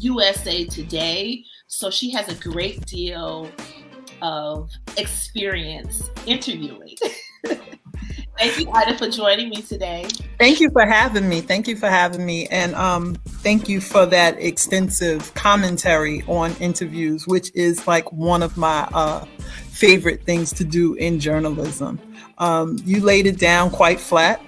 USA Today. So she has a great deal of experience interviewing. Thank you, Ida, for joining me today. Thank you for having me. Thank you for having me. And thank you for that extensive commentary on interviews, which is like one of my favorite things to do in journalism. You laid it down quite flat.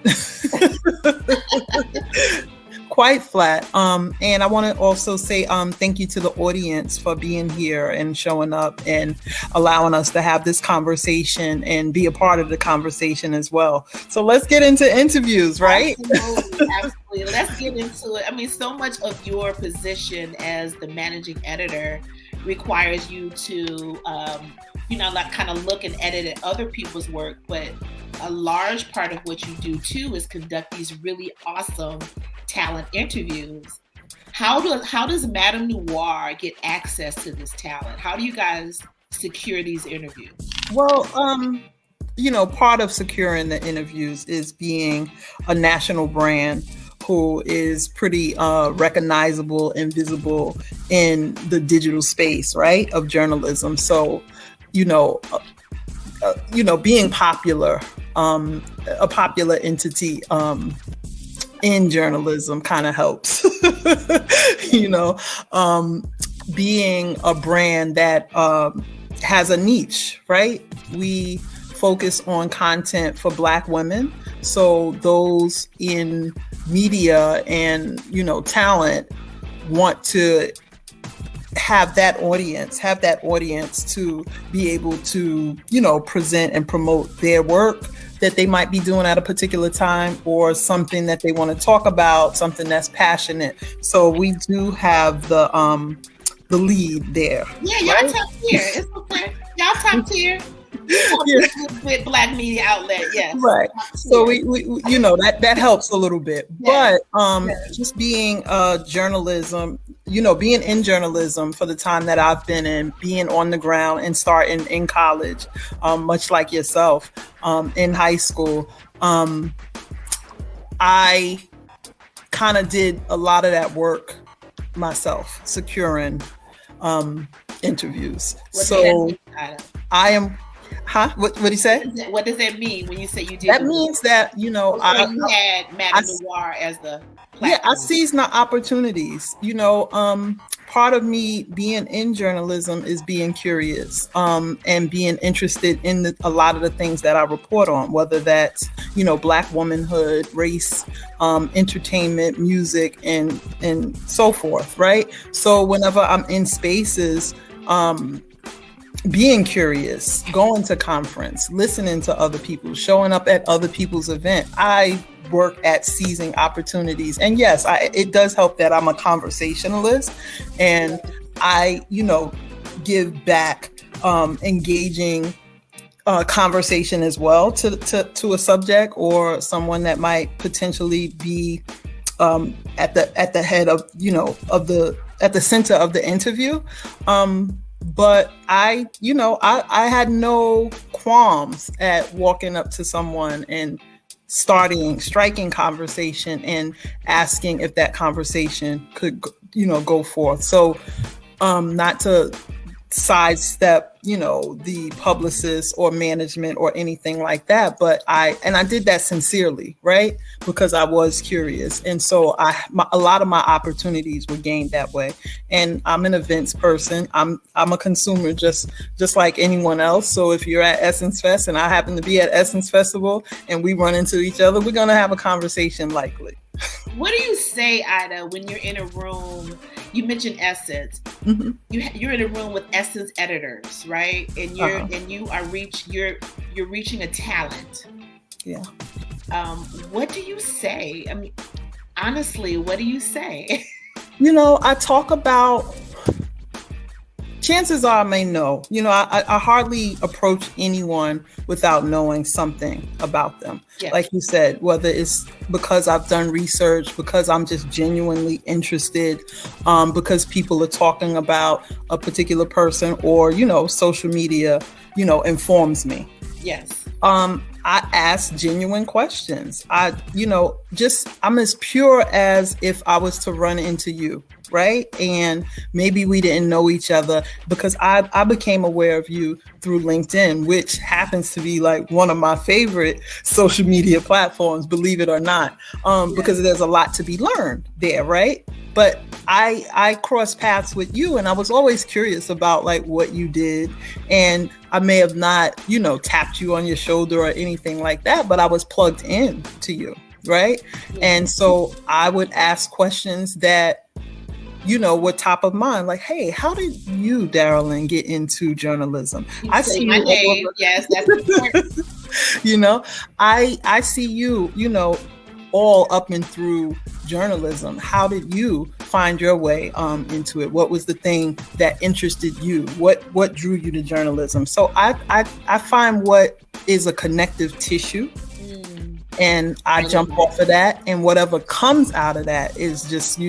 Quite flat. And I want to also say thank you to the audience for being here and showing up and allowing us to have this conversation and be a part of the conversation as well. So let's get into interviews, right? Absolutely, absolutely. Let's get into it. I mean, so much of your position as the managing editor requires you to, like kind of look and edit at other people's work, but a large part of what you do too is conduct these really awesome talent interviews. How does Madame Noir get access to this talent? How do you guys secure these interviews? Well, part of securing the interviews is being a national brand who is pretty recognizable and visible in the digital space, right, of journalism. So, being popular, a popular entity in journalism kind of helps. Being a brand that has a niche, right? We focus on content for Black women. So those in media and, talent want to have that audience to be able to, present and promote their work that they might be doing at a particular time, or something that they want to talk about, something that's passionate. So we do have the lead there. Yeah, y'all right? Top tier. It's okay. Y'all top tier. With Black media outlet, yes. Right. So we that helps a little bit. Yes. But just being journalism, being in journalism for the time that I've been in, being on the ground and starting in college, much like yourself, in high school, I kind of did a lot of that work myself, securing interviews. So I am. Huh? What do you say? What does that mean when you say you did? That means that, you had Madame Noir as the platform. Yeah, I seize my opportunities. Part of me being in journalism is being curious and being interested in a lot of the things that I report on, whether that's, Black womanhood, race, entertainment, music, and so forth, right? So whenever I'm in spaces, being curious, going to conference, listening to other people, showing up at other people's event, I work at seizing opportunities. And yes, it does help that I'm a conversationalist, and I, give back engaging conversation as well to a subject or someone that might potentially be at the head of, at the center of the interview. But I had no qualms at walking up to someone and striking conversation and asking if that conversation could, go forth. So, not to sidestep, the publicist or management or anything like that, but I did that sincerely, right? Because I was curious. And so a lot of my opportunities were gained that way. And I'm an events person. I'm a consumer just like anyone else. So if you're at Essence Fest and I happen to be at Essence Festival and we run into each other, we're going to have a conversation likely. What do you say, Ida, when you're in a room? You mentioned Essence. Mm-hmm. You're in a room with Essence editors, right? And you're reaching a talent. Yeah. What do you say? I mean, honestly, what do you say? I talk about. Chances are I may know. I hardly approach anyone without knowing something about them. Yes. Like you said, whether it's because I've done research, because I'm just genuinely interested, because people are talking about a particular person, or, social media, informs me. Yes. I ask genuine questions. I'm as pure as if I was to run into you, right? And maybe we didn't know each other, because I became aware of you through LinkedIn, which happens to be like one of my favorite social media platforms, believe it or not, because there's a lot to be learned there, right? But I crossed paths with you, and I was always curious about like what you did. And I may have not, tapped you on your shoulder or anything like that, but I was plugged in to you, right? Yeah. And so I would ask questions that, were top of mind. Like, hey, how did you, Darralynn, get into journalism? I see my name. Yes, that's important. I see you, all up and through journalism. How did you find your way into it? What was the thing that interested you? What drew you to journalism? So I find what is a connective tissue, and I jump off of that, and whatever comes out of that is just,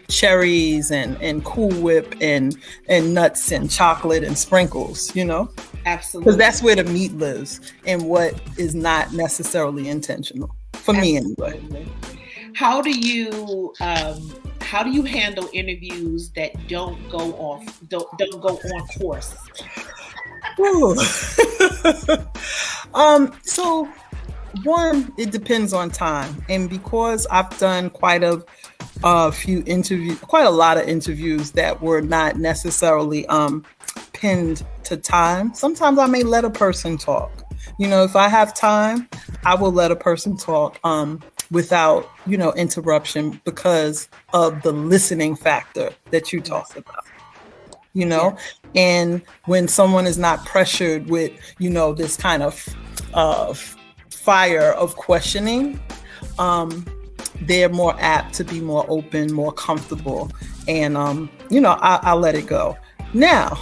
cherries and Cool Whip and nuts and chocolate and sprinkles, Absolutely. Because that's where the meat lives, and what is not necessarily intentional. For me, anyway. How do you handle interviews that don't go on course? So one, it depends on time, and because I've done quite a lot of interviews that were not necessarily pinned to time. Sometimes I may let a person talk. If I have time, I will let a person talk without, interruption, because of the listening factor that you talked about, and when someone is not pressured with, this kind of fire of questioning, they're more apt to be more open, more comfortable, and, I'll let it go. Now,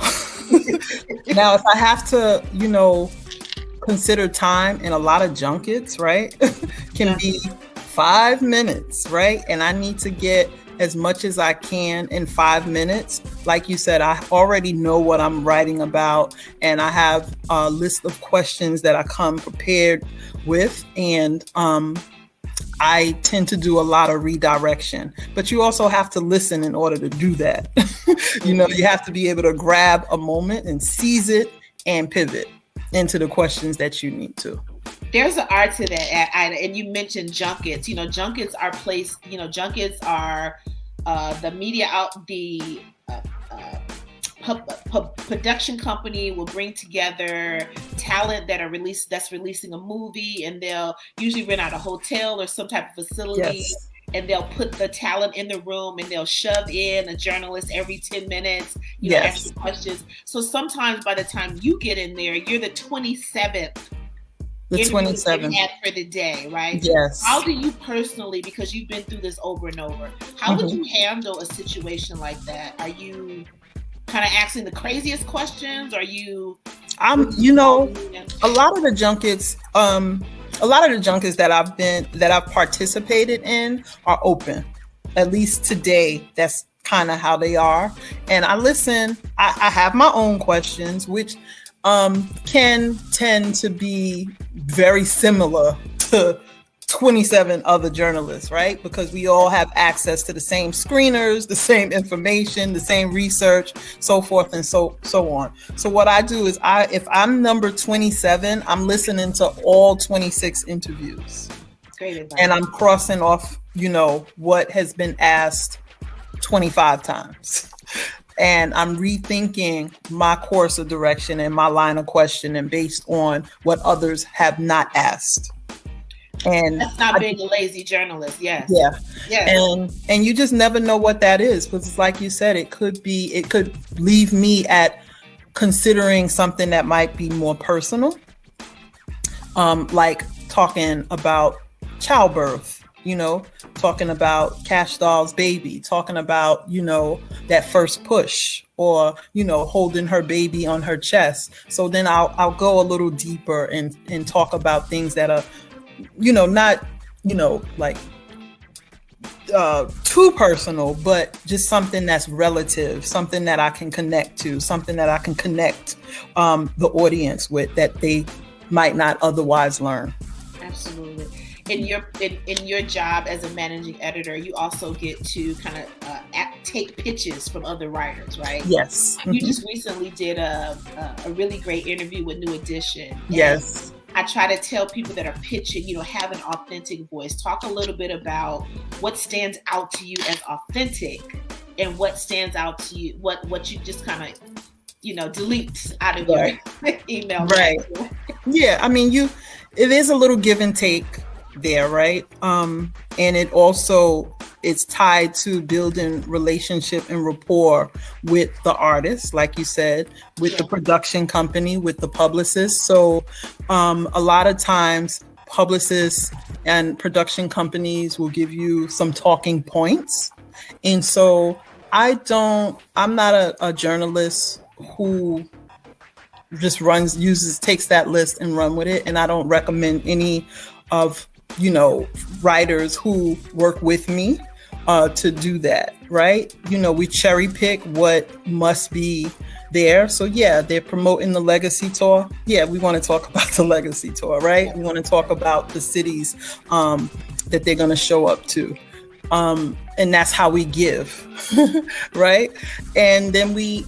if I have to, consider time, in a lot of junkets, right, can be 5 minutes, right? And I need to get as much as I can in 5 minutes. Like you said, I already know what I'm writing about, and I have a list of questions that I come prepared with, and I tend to do a lot of redirection, but you also have to listen in order to do that. You have to be able to grab a moment and seize it and pivot into the questions that you need to. There's an art to that, and you mentioned junkets. Junkets are junkets are the media out the production company will bring together talent that's releasing a movie, and they'll usually rent out a hotel or some type of facility. Yes. And they'll put the talent in the room, and they'll shove in a journalist every 10 minutes, ask questions. So sometimes by the time you get in there, you're the 27th. The 27th for the day, right? Yes. How do you personally, because you've been through this over and over, how would you handle a situation like that? Are you kind of asking the craziest questions? Are you? A lot of the junkets. A lot of the junkets that I've participated in are open. At least today, that's kind of how they are. And I listen. I have my own questions, which can tend to be very similar to 27 other journalists, right? Because we all have access to the same screeners, the same information, the same research, so forth and so on. So what I do is if I'm number 27, I'm listening to all 26 interviews. Great advice. And I'm crossing off, what has been asked 25 times. And I'm rethinking my course of direction and my line of questioning based on what others have not asked. And that's not being a lazy journalist. Yes. Yeah. And you just never know what that is, because like you said, it could leave me at considering something that might be more personal, like talking about childbirth, talking about Cash Doll's baby, talking about, that first push, or, holding her baby on her chest. So then I'll go a little deeper and talk about things that are, not, like too personal, but just something that's relative, something that I can connect to, something that I can connect the audience with, that they might not otherwise learn. Absolutely. In your job as a managing editor, you also get to kind of take pitches from other writers, right? Yes. You just recently did a really great interview with New Edition. Yes. I try to tell people that are pitching, have an authentic voice. Talk a little bit about what stands out to you as authentic, and what stands out to you, what you just kind of, delete out of your email. Right. Yeah. I mean, it is a little give and take there, right? And it also it's tied to building relationship and rapport with the artist, like you said, with the production company, with the publicist. So a lot of times publicists and production companies will give you some talking points. And so I'm not a journalist who just takes that list and run with it. And I don't recommend any of, writers who work with me to do that, right? We cherry pick what must be there. So yeah, they're promoting the Legacy Tour. Yeah, we want to talk about the Legacy Tour, right? We want to talk about the cities that they're going to show up to. And that's how we give, right? And then we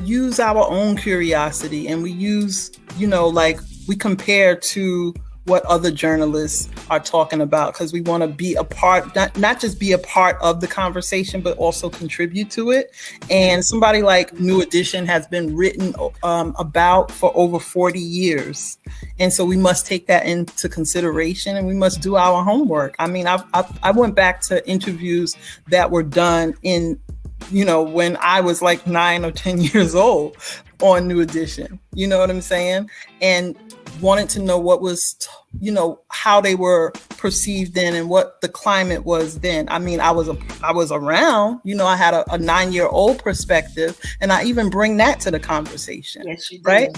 use our own curiosity, and we use, we compare to what other journalists are talking about, because we want to be a part, not just be a part of the conversation, but also contribute to it. And somebody like New Edition has been written about for over 40 years. And so we must take that into consideration, and we must do our homework. I mean, I went back to interviews that were done in, when I was like 9 or 10 years old on New Edition, you know what I'm saying? And wanted to know what was, how they were perceived then and what the climate was then. I mean, I was around, I had a 9-year-old perspective, and I even bring that to the conversation. Yes, you did. Right?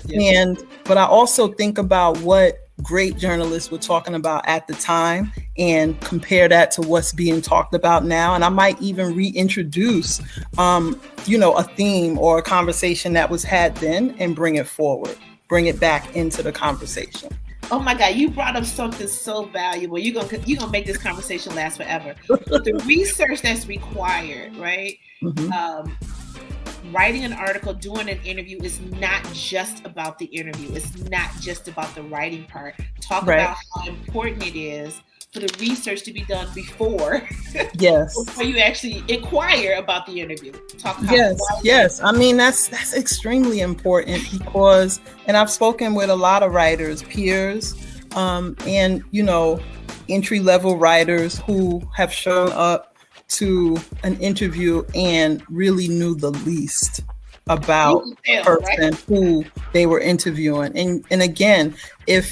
Yeah. But I also think about what great journalists were talking about at the time and compare that to what's being talked about now. And I might even reintroduce, a theme or a conversation that was had then and bring it forward, bring it back into the conversation. Oh my God, you brought up something so valuable. You're gonna make this conversation last forever. The research that's required, right? Mm-hmm. Writing an article, doing an interview is not just about the interview. It's not just about the writing part. Talk about how important it is for the research to be done before. Yes. Before you actually inquire about the interview. Yes. I mean, that's extremely important because, and I've spoken with a lot of writers, peers, and, entry-level writers who have shown up to an interview and really knew the least about the person who they were interviewing. And again, if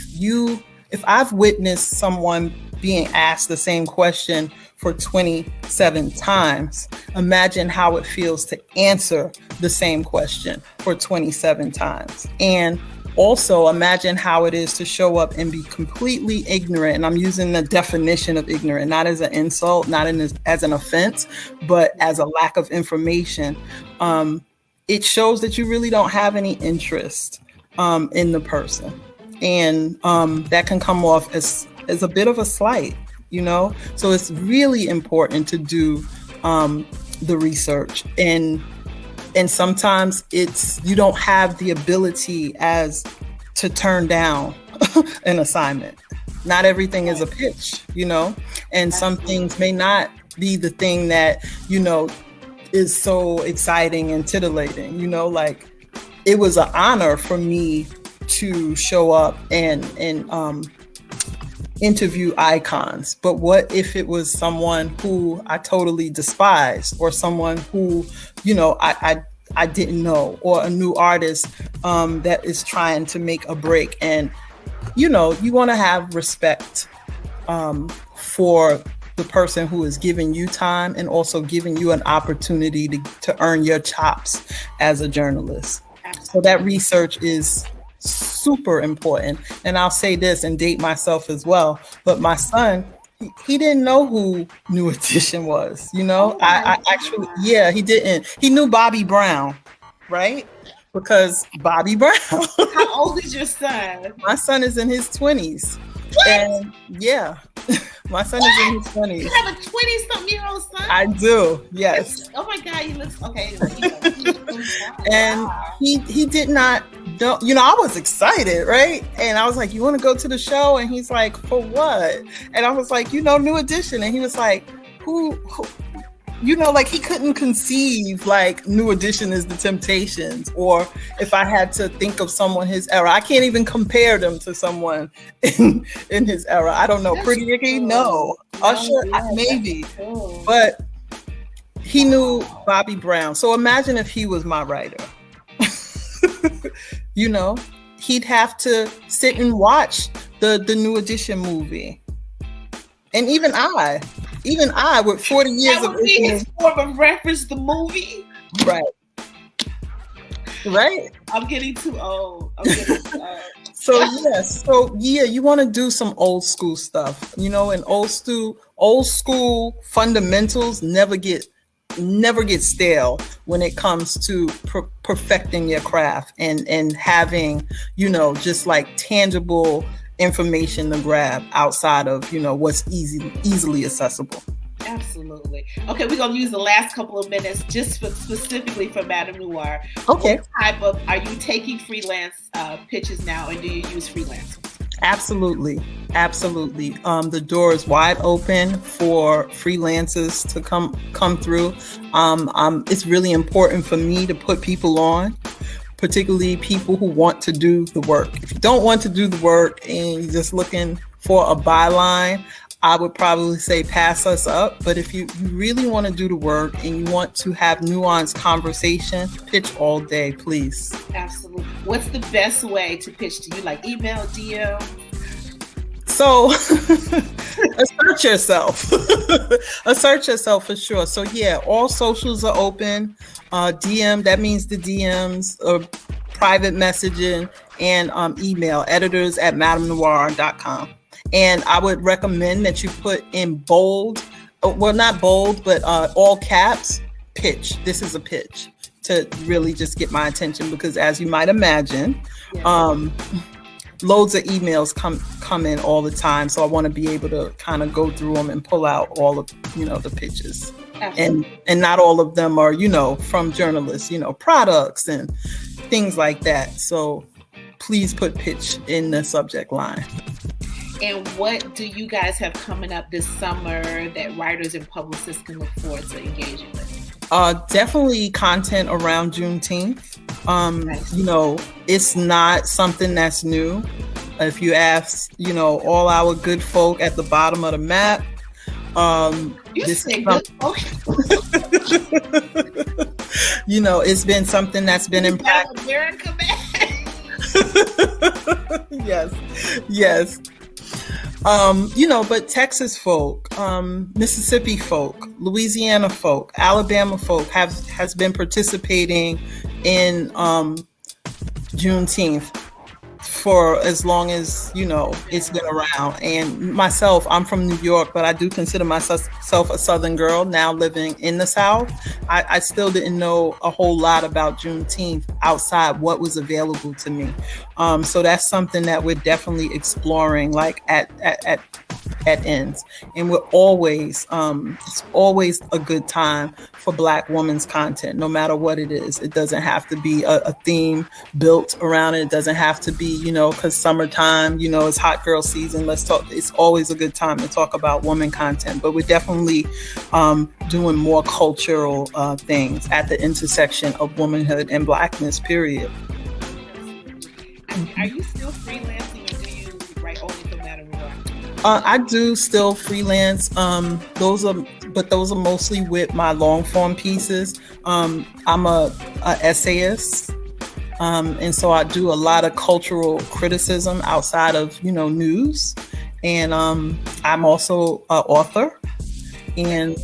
I've witnessed someone being asked the same question for 27 times, imagine how it feels to answer the same question for 27 times. And also imagine how it is to show up and be completely ignorant. And I'm using the definition of ignorant, not as an insult, not as an offense, but as a lack of information. It shows that you really don't have any interest in the person. And that can come off as a bit of a slight, So it's really important to do the research. And sometimes you don't have the ability to turn down an assignment. Not everything is a pitch, and some things may not be the thing that, is so exciting and titillating, like it was an honor for me to show up and interview icons. But what if it was someone who I totally despised, or someone who, I didn't know, or a new artist that is trying to make a break? And, you want to have respect for the person who is giving you time and also giving you an opportunity to earn your chops as a journalist. So that research is super important. And I'll say this and date myself as well, but my son, he didn't know who New Edition was, I actually, he didn't. He knew Bobby Brown, right? Because Bobby Brown. How old is your son? My son is in his 20s. What? And yeah, my son is in his 20s. You have a 20-something-year-old son? I do, yes. Oh my God, he looks okay. And he did not know, I was excited, right? And I was like, you want to go to the show? And he's like, for what? And I was like, New Edition. And he was like, who like he couldn't conceive like New Edition is the Temptations, or if I had to think of someone his era, I can't even compare them to someone in his era. I don't know. That's Pretty Ricky, cool. No. Usher, maybe. Cool. But he knew Bobby Brown. So imagine if he was my writer. He'd have to sit and watch the New Edition movie. And even I, with 40 years that would be his form of reference, the movie. Right. I'm getting too old. So you want to do some old school stuff, and old school fundamentals never get stale when it comes to perfecting your craft and having, just like tangible information to grab outside of what's easily accessible. Absolutely. Okay, we're gonna use the last couple of minutes just specifically for Madame Noir. Okay. Are you taking freelance pitches now, and do you use freelancers? Absolutely. The door is wide open for freelancers to come through. It's really important for me to put people on, particularly people who want to do the work. If you don't want to do the work and you're just looking for a byline, I would probably say pass us up. But if you really want to do the work and you want to have nuanced conversation, pitch all day, please. Absolutely. What's the best way to pitch to you? Like email, DM? So assert yourself. Assert yourself for sure. So yeah, all socials are open. DM, that means the DMs, private messaging, and email, editors@madamenoir.com. And I would recommend that you put in bold, well, not bold, but all caps, pitch. This is a pitch, to really just get my attention, because as you might imagine, loads of emails come in all the time. So I want to be able to kind of go through them and pull out all of, the pitches. And not all of them are, from journalists, products and things like that. So please put pitch in the subject line. And what do you guys have coming up this summer that writers and publicists can look forward to engaging with? Definitely content around Juneteenth. Nice. It's not something that's new. If you ask, all our good folk at the bottom of the map, it's been something that's been impacted. Yes. But Texas folk, Mississippi folk, Louisiana folk, Alabama folk has been participating in Juneteenth for as long as, it's been around. And myself, I'm from New York, but I do consider myself a Southern girl now living in the South. I still didn't know a whole lot about Juneteenth outside what was available to me. So that's something that we're definitely exploring, like at ends. And we're always, it's always a good time for Black women's content, no matter what it is. It doesn't have to be a theme built around it. It doesn't have to be, because summertime, it's hot girl season. Let's talk. It's always a good time to talk about woman content, but we're definitely doing more cultural things at the intersection of womanhood and Blackness, period. Are you still freelancing, or do you write only for Madame Noir? I do still freelance. Those are mostly with my long form pieces. I'm a essayist. And so I do a lot of cultural criticism outside of, news. And I'm also an author. And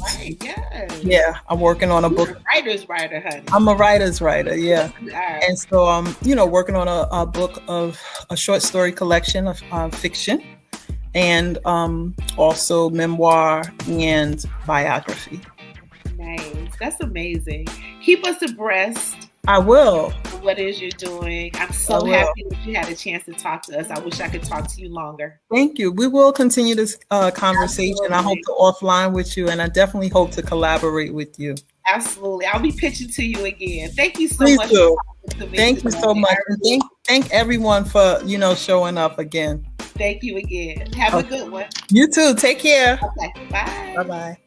yeah, I'm working on a book. You're a writer's writer, honey. I'm a writer's writer, yeah. And so I'm, working on a book of a short story collection of fiction, and also memoir and biography. Nice. That's amazing. Keep us abreast I will. What is you're doing. I'm so happy that you had a chance to talk to us. I wish I could talk to you longer. Thank you. We will continue this conversation. Absolutely. I hope to offline with you, and I definitely hope to collaborate with you. Absolutely. I'll be pitching to you again. Thank you so Please much. Do. Thank you so much. And thank everyone for, showing up again. Thank you again. Have a good one. You too. Take care. Okay. Bye. Bye-bye.